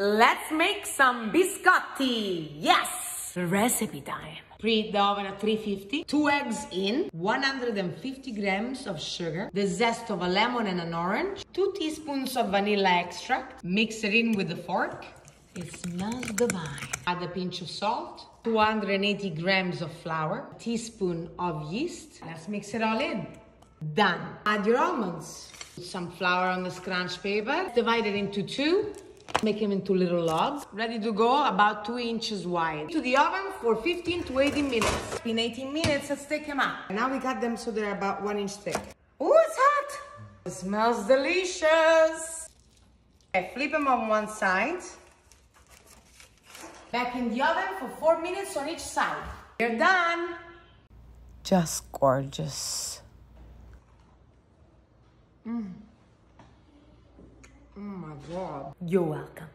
Let's make some biscotti. Yes! Recipe time. Preheat the oven at 350. 2 eggs in. 150 grams of sugar. The zest of a lemon and an orange. 2 teaspoons of vanilla extract. Mix it in with a fork. It smells divine. Add a pinch of salt. 280 grams of flour. A teaspoon of yeast. Let's mix it all in. Done. Add your almonds. Put some flour on the scrunch paper. Divide it into 2. Make them into little logs. Ready to go, about 2 inches wide. To the oven for 15 to 18 minutes. In 18 minutes, let's take them out. And now we cut them so they're about 1 inch thick. Oh, it's hot! It smells delicious. Okay, flip them on one side. Back in the oven for 4 minutes on each side. You're done. Just gorgeous. Oh my God. You're welcome.